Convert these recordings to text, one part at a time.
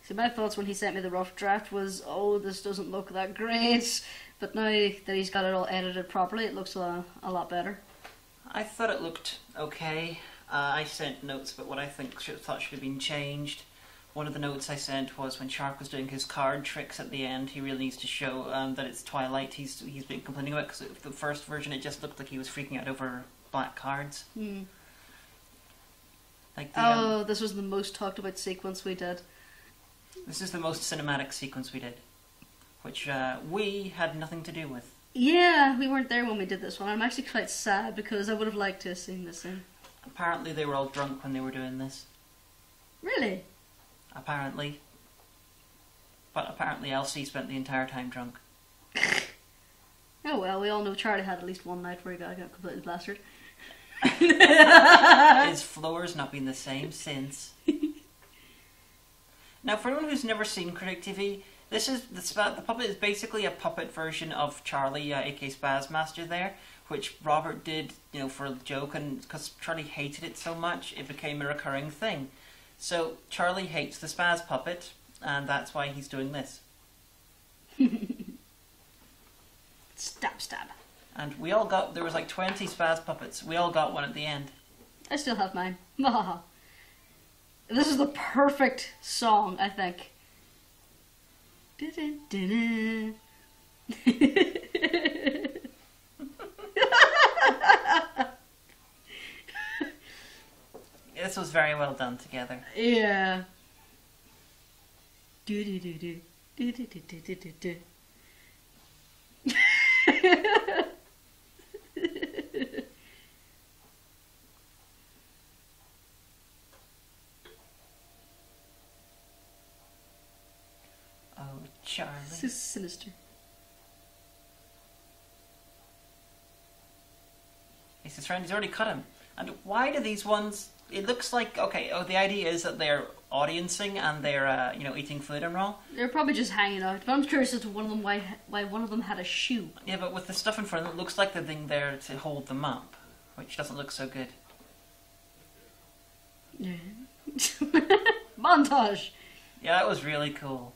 So my thoughts when he sent me the rough draft was, oh, this doesn't look that great. But now that he's got it all edited properly, it looks a lot better. I thought it looked okay. I sent notes about what I thought should have been changed. One of the notes I sent was when Shark was doing his card tricks at the end, he really needs to show that it's Twilight he's been complaining about, because the first version it just looked like he was freaking out over black cards. Like this was the most talked about sequence we did. This is the most cinematic sequence we did, which we had nothing to do with. Yeah, we weren't there when we did this one. I'm actually quite sad because I would have liked to have seen this in. Apparently they were all drunk when they were doing this. Really? Apparently. But apparently Elsie spent the entire time drunk. Oh well, we all know Charlie had at least one night where he got completely plastered. His floor's not been the same since. Now, for anyone who's never seen Critic TV, the puppet is basically a puppet version of Charlie, aka Spaz Master there, which Robert did, for a joke, and because Charlie hated it so much, it became a recurring thing. So Charlie hates the Spaz puppet, and that's why he's doing this. Stab, stab. And we all got, there was like 20 Spaz puppets, we all got one at the end. I still have mine. This is the perfect song, I think. This was very well done together. Yeah. Oh, Charlie. This is sinister. He's his friend, he's already cut him. And why do these ones... It looks like, okay, the idea is that they're audiencing and they're, eating food and all. They're probably just hanging out. But I'm curious as to why one of them had a shoe. Yeah, but with the stuff in front of them, it looks like the thing there to hold them up, which doesn't look so good. Yeah. Montage! Yeah, that was really cool.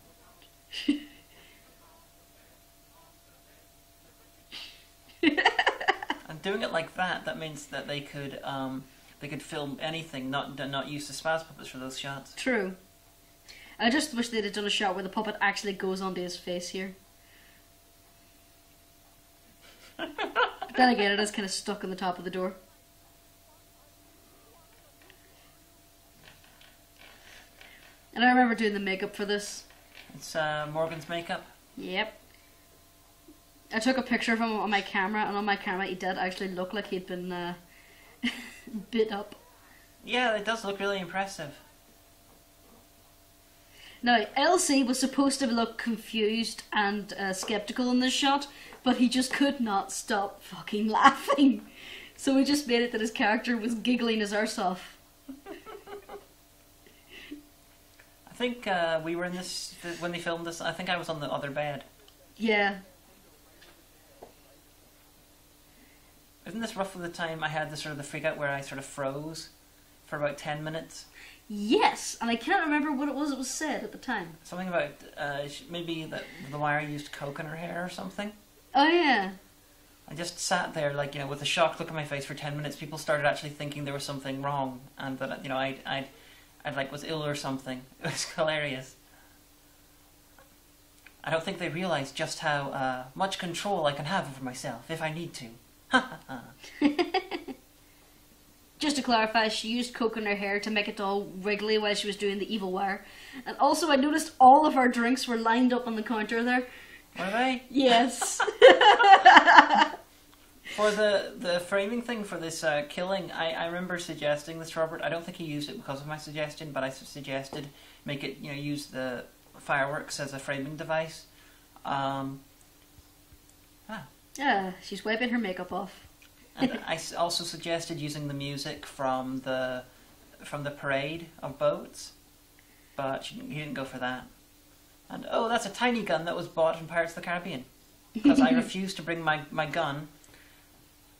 And doing it like that means that they could film anything, not use the Spaz puppets for those shots. True. I just wish they'd have done a shot where the puppet actually goes onto his face here. But then again, it is kind of stuck in the top of the door. And I remember doing the makeup for this. It's Morgan's makeup. Yep. I took a picture of him on my camera, and on my camera he did actually look like he'd been bit up. Yeah, it does look really impressive. Now, Elsie was supposed to look confused and skeptical in this shot, but he just could not stop fucking laughing. So we just made it that his character was giggling his arse off. I think we were in this, when they filmed this, I think I was on the other bed. Yeah. Isn't this roughly the time I had the freak out where I sort of froze for about 10 minutes? Yes, and I can't remember what it was said at the time. Something about maybe that the wire used coke in her hair or something. Oh yeah. I just sat there with a shocked look on my face for 10 minutes. People started actually thinking there was something wrong and that I was ill or something. It was hilarious. I don't think they realised just how much control I can have over myself if I need to. Just to clarify, she used coke in her hair to make it all wriggly while she was doing the evil wire. And also I noticed all of our drinks were lined up on the counter there. Were they? Yes. For the framing thing for this killing, I remember suggesting this to Robert. I don't think he used it because of my suggestion, but I suggested make it, use the fireworks as a framing device. Yeah, she's wiping her makeup off. And I also suggested using the music from the parade of boats, but he didn't go for that. And oh, that's a tiny gun that was bought in Pirates of the Caribbean, because I refused to bring my gun.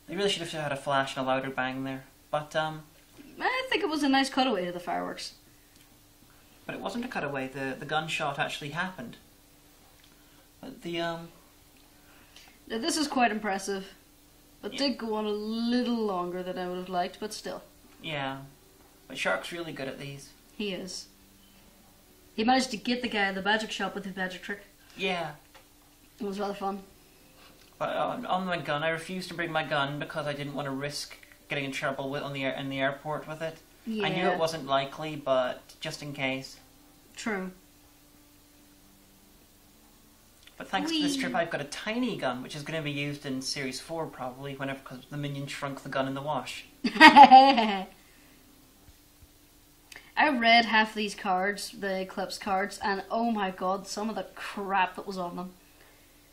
They really should have had a flash and a louder bang there, but I think it was a nice cutaway to the fireworks. But it wasn't a cutaway. The gunshot actually happened. But Now, this is quite impressive. It did go on a little longer than I would have liked, but still. Yeah. But Shark's really good at these. He is. He managed to get the guy in the magic shop with his magic trick. Yeah. It was rather fun. But on my gun, I refused to bring my gun because I didn't want to risk getting in trouble in the airport with it. Yeah. I knew it wasn't likely, but just in case. True. But thanks to this trip, I've got a tiny gun, which is going to be used in Series 4 probably, because the minion shrunk the gun in the wash. I read half these cards, the Eclipse cards, and oh my god, some of the crap that was on them.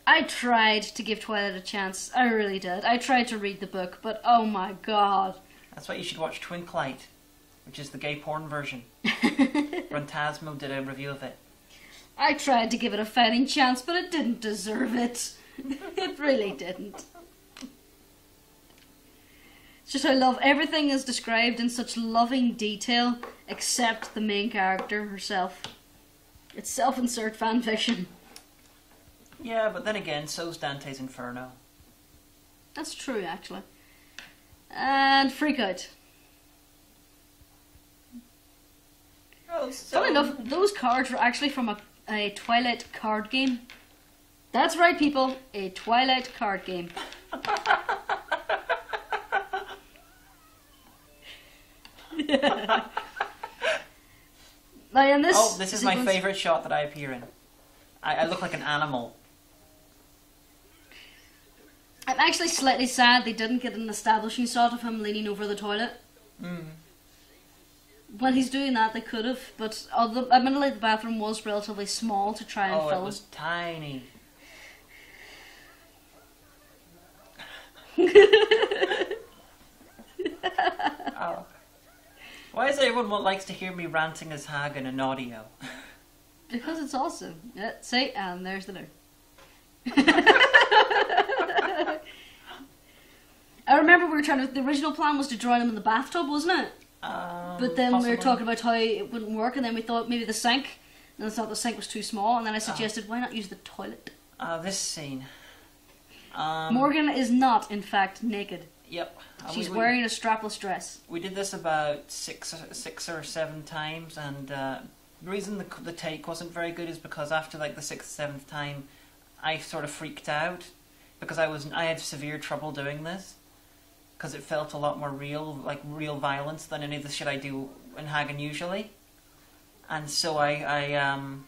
I tried to give Twilight a chance, I really did. I tried to read the book, but oh my god. That's why you should watch Twinklight, which is the gay porn version. Rantasmo did a review of it. I tried to give it a fighting chance, but it didn't deserve it. It really didn't. It's just I love everything is described in such loving detail, except the main character herself. It's self-insert fanfiction. Yeah, but then again, so's Dante's Inferno. That's true, actually. And Freak Out. Oh, Funnily enough, those cards were actually from a Twilight card game. That's right, people. A Twilight card game. Now, in this is my favourite shot that I appear in. I look like an animal. I'm actually slightly sad they didn't get an establishing shot of him leaning over the toilet. When he's doing that, they could have, but admittedly the bathroom was relatively small to try and fill. It was tiny. Oh. Why is everyone likes to hear me ranting as Hagan in audio? Because it's awesome. Yeah, see, and there's the loo. I remember we were the original plan was to drown him in the bathtub, wasn't it? But then possibly. we were talking about how it wouldn't work, and then we thought maybe the sink, and I thought the sink was too small, and then I suggested why not use the toilet? This scene. Morgan is not, in fact, naked. Yep. She's wearing a strapless dress. We did this about six or seven times, and the reason the take wasn't very good is because after like the 6th, 7th time, I sort of freaked out because I had severe trouble doing this because it felt a lot more real, like real violence than any of the shit I do in Hagan usually, and so I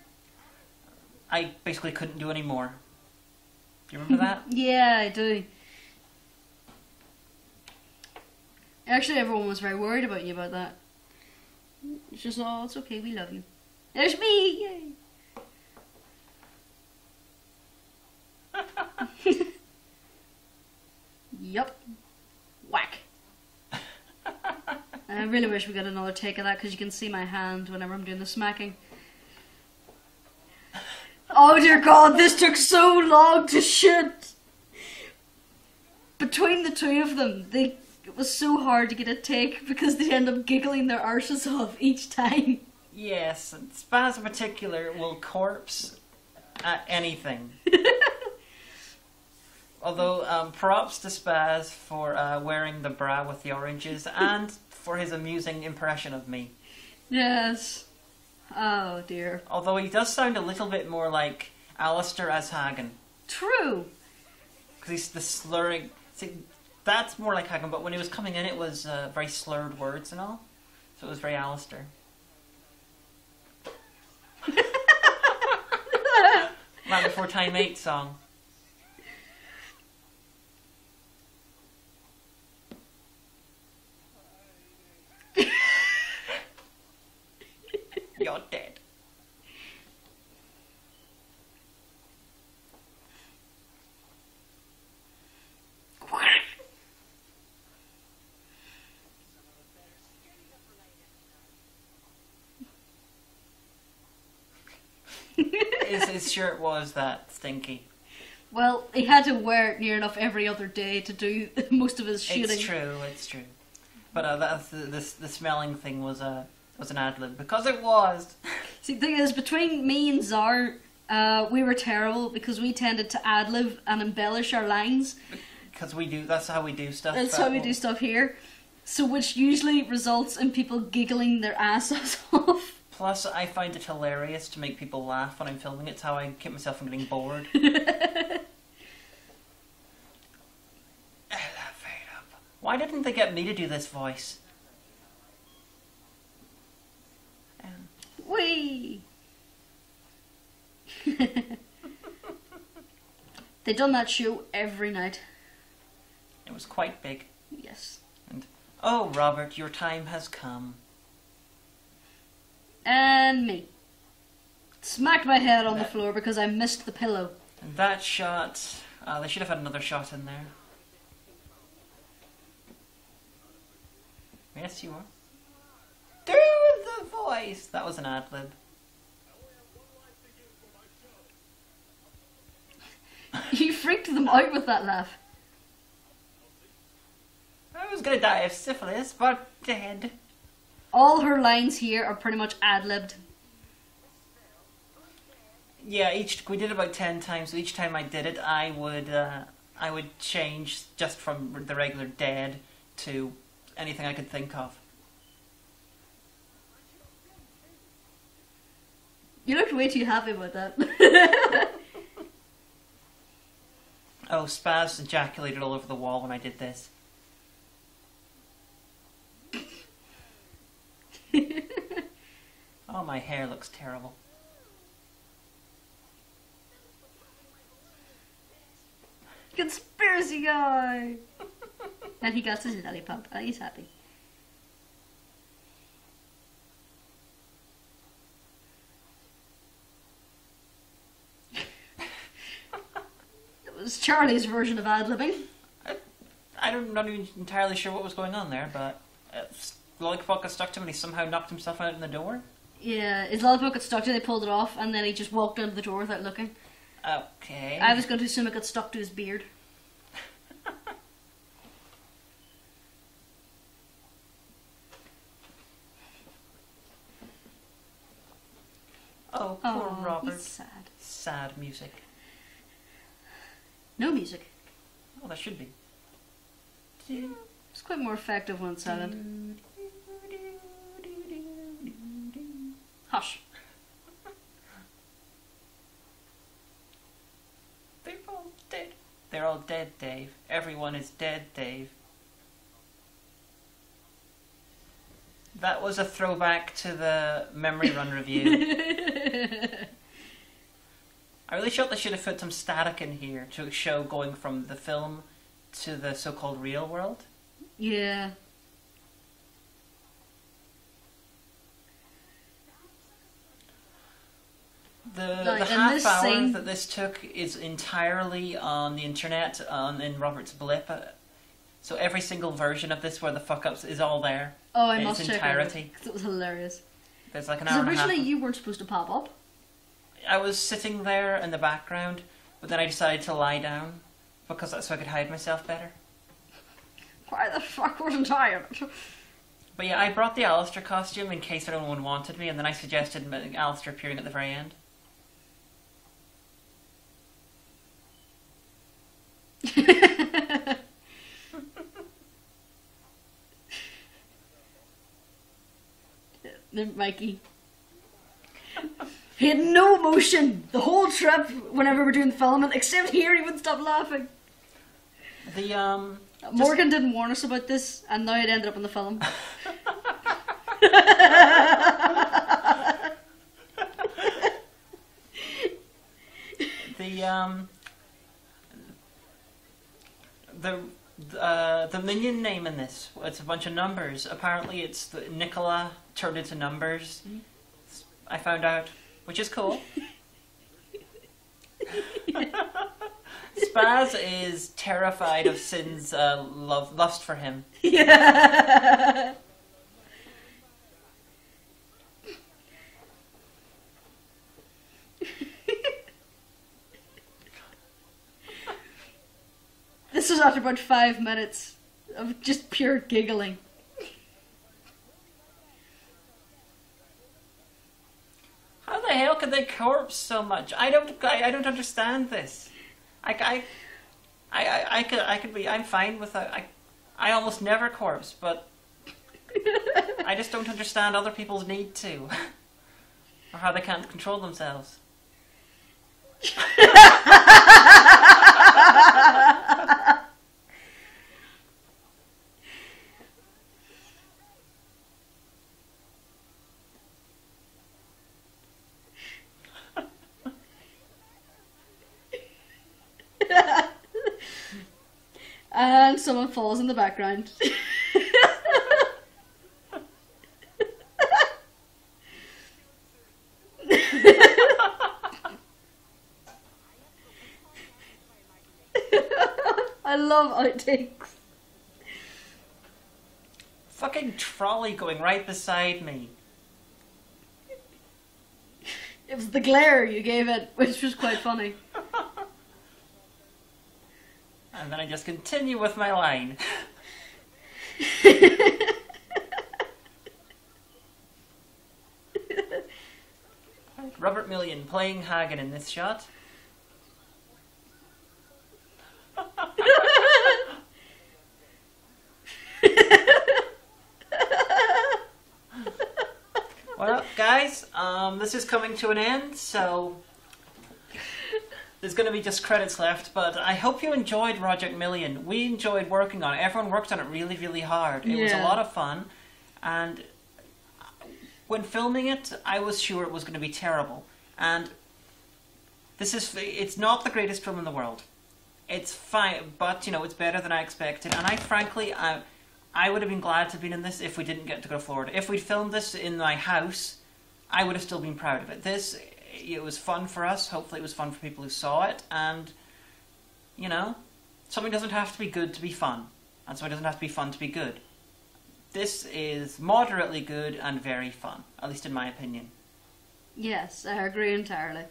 basically couldn't do any more. Do you remember that? Yeah, I do. Actually, everyone was very worried about you about that. It's just, oh, it's okay, we love you. There's me! Yay! Yup. Whack. I really wish we got another take of that because you can see my hand whenever I'm doing the smacking. Oh dear god, this took so long to shoot! Between the two of them, it was so hard to get a take because they end up giggling their arses off each time. Yes, and Spaz in particular will corpse at anything. Although, props to Spaz for wearing the bra with the oranges and for his amusing impression of me. Yes. Oh dear. Although he does sound a little bit more like Alistair as Hagan. True. Because he's the slurring... See, that's more like Hagan, but when he was coming in it was very slurred words and all. So it was very Alistair. Man Before Time 8 song. You're dead. His shirt was that stinky. Well, he had to wear it near enough every other day to do most of his shooting. It's true. But the smelling thing was an ad-lib, because it was. See, the thing is, between me and Czar, we were terrible because we tended to ad-lib and embellish our lines. Because we do, that's how we do stuff. That's how we do stuff here. So which usually results in people giggling their asses off. Plus, I find it hilarious to make people laugh when I'm filming it. It's how I keep myself from getting bored. Why didn't they get me to do this voice? Whee! They done that show every night. It was quite big. Yes. And, oh, Robert, your time has come. And me. Smacked my head on the floor because I missed the pillow. And that shot... they should have had another shot in there. Yes, you are. Do the voice! That was an ad-lib. You freaked them out with that laugh. I was gonna die of syphilis, but dead. All her lines here are pretty much ad-libbed. Yeah, we did it about 10 times. So each time I did it, I would change just from the regular dead to anything I could think of. You looked way too happy about that. Oh, Spaz ejaculated all over the wall when I did this. Oh, my hair looks terrible. Conspiracy guy! And he got his lollipop and he's happy. It was Charlie's version of ad-libbing. I'm not even entirely sure what was going on there, but lollipop got stuck to him and he somehow knocked himself out in the door. Yeah, his lollipop got stuck to him, they pulled it off, and then he just walked out of the door without looking. Okay. I was going to assume it got stuck to his beard. Oh, poor Robert. He's sad. Sad music. No music. Oh, that should be. It's quite more effective when it's silent. Hush. They're all dead. They're all dead, Dave. Everyone is dead, Dave. That was a throwback to the Memory Run review. I really felt they should have put some static in here to show going from the film to the so-called real world. Yeah. The half hour that this took is entirely on the internet, in Robert's blip. So every single version of this where the fuck-ups is all there. Oh, I must check entirety. it because it was hilarious. There's like an hour and a half. Originally you weren't supposed to pop up. I was sitting there in the background, but then I decided to lie down because that's so I could hide myself better. Why the fuck wasn't I in it? But yeah, I brought the Alistair costume in case anyone wanted me, and then I suggested Alistair appearing at the very end. Mikey. He had no emotion the whole trip whenever we're doing the filming, except here he wouldn't stop laughing. Morgan didn't warn us about this, and now it ended up in the film. The minion name in this, it's a bunch of numbers. Apparently it's the Nicola turned into numbers. I found out, which is cool. Spaz is terrified of Sin's lust for him. Yeah. This was after about 5 minutes of just pure giggling. hell can they corpse so much? I don't understand this. I'm fine with that. I almost never corpse, but I just don't understand other people's need to, or how they can't control themselves. And someone falls in the background. I love outtakes. Fucking trolley going right beside me. It was the glare you gave it, which was quite funny. And then I just continue with my line. Robert Million playing Hagan in this shot. Well, guys, this is coming to an end, so there's going to be just credits left, but I hope you enjoyed Project Million. We enjoyed working on it. Everyone worked on it really, really hard. It was a lot of fun, and when filming it, I was sure it was going to be terrible. And it's not the greatest film in the world. It's fine, but, you know, it's better than I expected. And I would have been glad to have been in this if we didn't get to go to Florida. If we'd filmed this in my house, I would have still been proud of it. It was fun for us. Hopefully it was fun for people who saw it. And, you know, something doesn't have to be good to be fun. And something doesn't have to be fun to be good. This is moderately good and very fun, at least in my opinion. Yes, I agree entirely.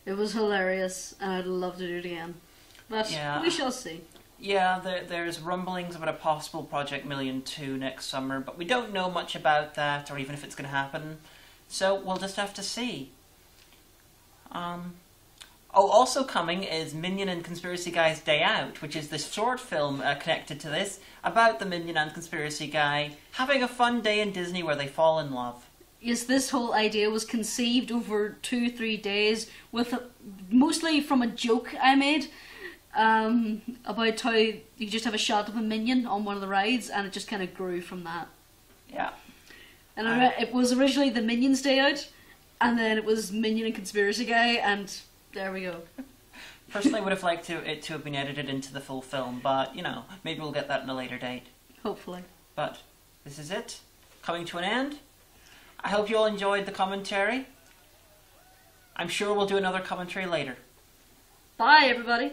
It was hilarious, and I'd love to do it again. But we shall see. Yeah, there's rumblings about a possible Project Million 2 next summer, but we don't know much about that, or even if it's going to happen. So we'll just have to see. Also coming is Minion and Conspiracy Guy's Day Out, which is this short film connected to this, about the Minion and Conspiracy Guy having a fun day in Disney where they fall in love. Yes, this whole idea was conceived over 2-3 days, mostly from a joke I made about how you just have a shot of a minion on one of the rides, and it just kind of grew from that. Yeah. And it was originally the Minions Day Out, and then it was Minion and Conspiracy Guy, and there we go. Personally, I would have liked it to have been edited into the full film, but, you know, maybe we'll get that in a later date. Hopefully. But this is it, coming to an end. I hope you all enjoyed the commentary. I'm sure we'll do another commentary later. Bye, everybody.